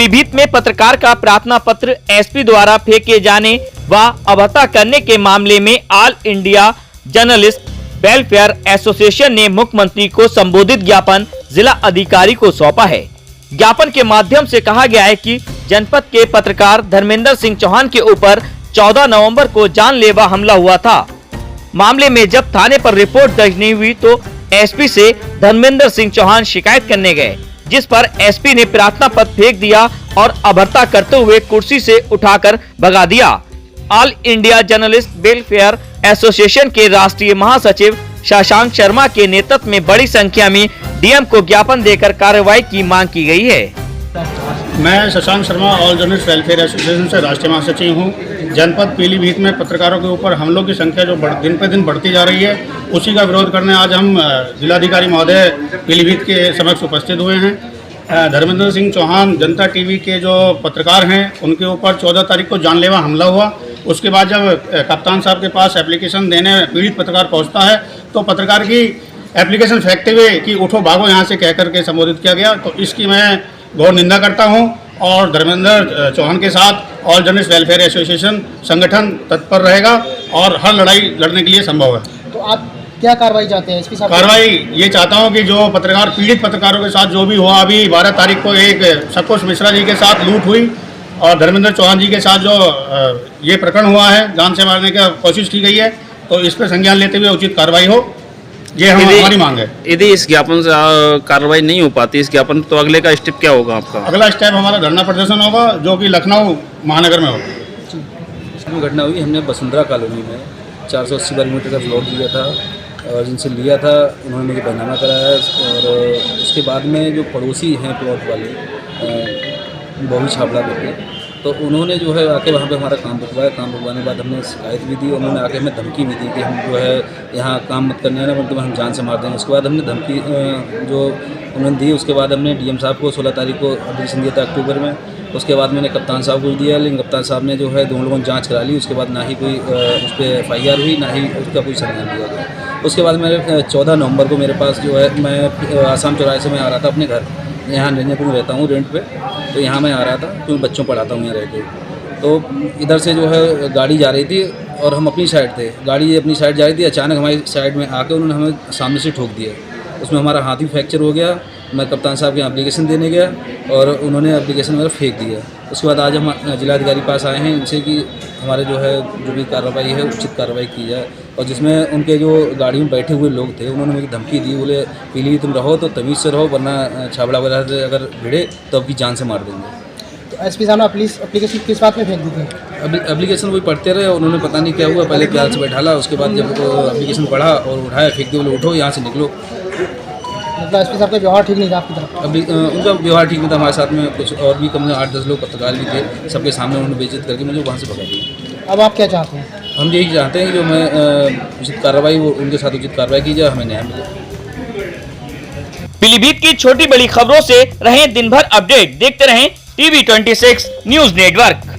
पीलीभीत में पत्रकार का प्रार्थना पत्र एसपी द्वारा फेंके जाने व अभद्रता करने के मामले में all India journalist welfare association ने मुख्यमंत्री को संबोधित ज्ञापन जिला अधिकारी को सौंपा है। ज्ञापन के माध्यम से कहा गया है कि जनपद के पत्रकार धर्मेंद्र सिंह चौहान के ऊपर 14 नवंबर को जानलेवा हमला हुआ था। मामले में जब थाने पर रिपोर्ट दर्ज नहीं हुई तो एसपी से धर्मेंद्र सिंह चौहान शिकायत करने गए, जिस पर एसपी ने प्रार्थना पत्र फेंक दिया और अभद्रता करते हुए कुर्सी से उठाकर भगा दिया। All India journalist welfare association के राष्ट्रीय महासचिव शशांक शर्मा के नेतृत्व में बड़ी संख्या में डीएम को ज्ञापन देकर कार्रवाई की मांग की गई है। मैं Shashank Sharma all journalist welfare association से राष्ट्रीय महासचिव हूँ। जनपद पीलीभीत में पत्रकारों के ऊपर हमलों की संख्या जो दिन पे दिन बढ़ती जा रही है, उसी का विरोध करने आज हम जिलाधिकारी महोदय पीलीभीत के समक्ष उपस्थित हुए हैं। धर्मेंद्र सिंह चौहान जनता टीवी के जो पत्रकार हैं, उनके ऊपर 14 तारीख को जानलेवा हमला हुआ। उसके बाद जब कप्तान साहब के पास एप्लीकेशन देने पीड़ित पत्रकार पहुंचता है तो पत्रकार की एप्लीकेशन फेंकते हुए कि उठो भागो यहाँ से कह करके संबोधित किया गया। तो इसकी मैं घोर निंदा करता हूँ और धर्मेंद्र चौहान के साथ ऑल जर्नलिस्ट वेलफेयर एसोसिएशन संगठन तत्पर रहेगा और हर लड़ाई लड़ने के लिए संभव है। तो आप क्या कार्रवाई चाहते हैं एसपी साहब? कार्रवाई ये चाहता हूँ कि जो पत्रकार पीड़ित पत्रकारों के साथ जो भी हुआ, अभी 12 तारीख को एक सकोश मिश्रा जी के साथ लूट हुई और धर्मेंद्र चौहान जी के साथ जो ये प्रकरण हुआ है, जान से मारने की कोशिश की गई है, तो इस पर संज्ञान लेते हुए उचित कार्रवाई हो, ये हमारी मांग है। यदि इस ज्ञापन से कार्रवाई नहीं हो पाती इस ज्ञापन, तो अगले का स्टेप क्या होगा आपका? अगला स्टेप हमारा धरना प्रदर्शन होगा, जो कि लखनऊ महानगर में होगा। इसमें घटना हुई, हमने वसुंधरा कॉलोनी में 480 वर्ग मीटर का प्लॉट दिया था और जिनसे लिया था उन्होंने मुझे बैनामा कराया और उसके बाद में जो पड़ोसी हैं प्लॉट वाले बॉबी छापड़ा करके, तो उन्होंने जो है आके वहाँ पे हमारा काम रुकवाया। काम रुकवाने के बाद हमने शिकायत भी दी, उन्होंने आके हमें धमकी भी दी कि हम जो है यहाँ काम मत करने आना, मतलब हम जान से मार देंगे। उसके बाद हमने धमकी जो उन्होंने दी, उसके बाद हमने डीएम साहब को 16 तारीख को एप्लीकेशन दिया था अक्टूबर में। उसके बाद मैंने कप्तान साहब को दिया, लेकिन कप्तान साहब ने जो है दोनों लोगों ने जाँच करा ली। उसके बाद ना ही कोई उस पर FIR हुई, ना ही उसका कोई संज्ञान लिया गया। उसके बाद मेरे 14 नवंबर को मेरे पास जो है, मैं आसाम चौराहे से मैं आ रहा था अपने घर, यहाँ निरंजनपुर में रहता हूँ रेंट पे, तो यहाँ मैं आ रहा था क्योंकि बच्चों पढ़ाता हूँ यहाँ रह के। तो इधर से जो है गाड़ी जा रही थी और हम अपनी साइड थे, गाड़ी अपनी साइड जा रही थी, अचानक हमारी साइड में आके उन्होंने हमें सामने से ठोक दिया। उसमें हमारा हाथ भी फ्रैक्चर हो गया। मैं कप्तान साहब के यहाँ एप्लीकेशन देने गया और उन्होंने एप्लीकेशन मेरा फेंक दिया। उसके बाद आज हम जिलाधिकारी पास आए हैं इनसे कि हमारे जो है जो भी कार्रवाई है उचित कार्रवाई की जाए। और जिसमें उनके जो गाड़ी में बैठे हुए लोग थे उन्होंने मुझे धमकी दी, बोले पीलीभीत तुम रहो तो तमीज़ से रहो, वरना छाबड़ा वगैरह से अगर भिड़े तो आपकी जान से मार देंगे। तो एसपी साहब ने एप्लीकेशन किस बात में फेंक दी थी? एप्लीकेशन वही पढ़ते रहे, उन्होंने पता नहीं क्या हुआ, पहले प्यार से बैठाला, उसके बाद जब एप्लीकेशन पढ़ा और उठाया फेंक दिया, बोले उठो यहाँ से निकलो। मतलब एसपी साहब का व्यवहार ठीक नहीं था आपकी तरफ? अभी उनका व्यवहार ठीक नहीं था। हमारे साथ में कुछ और भी कम से 8-10 लोग पत्रकार भी थे, सबके सामने उन्होंने बेइज्जत करके मुझे वहाँ से भगा दिया। अब आप क्या चाहते हैं? हम यही चाहते हैं कि जो मैं उचित कार्रवाई वो उनके साथ उचित कार्रवाई की जाए, हमें न्याय मिले। पीलीभीत की छोटी बड़ी खबरों से रहें दिन भर अपडेट, देखते रहें TV 26 न्यूज नेटवर्क।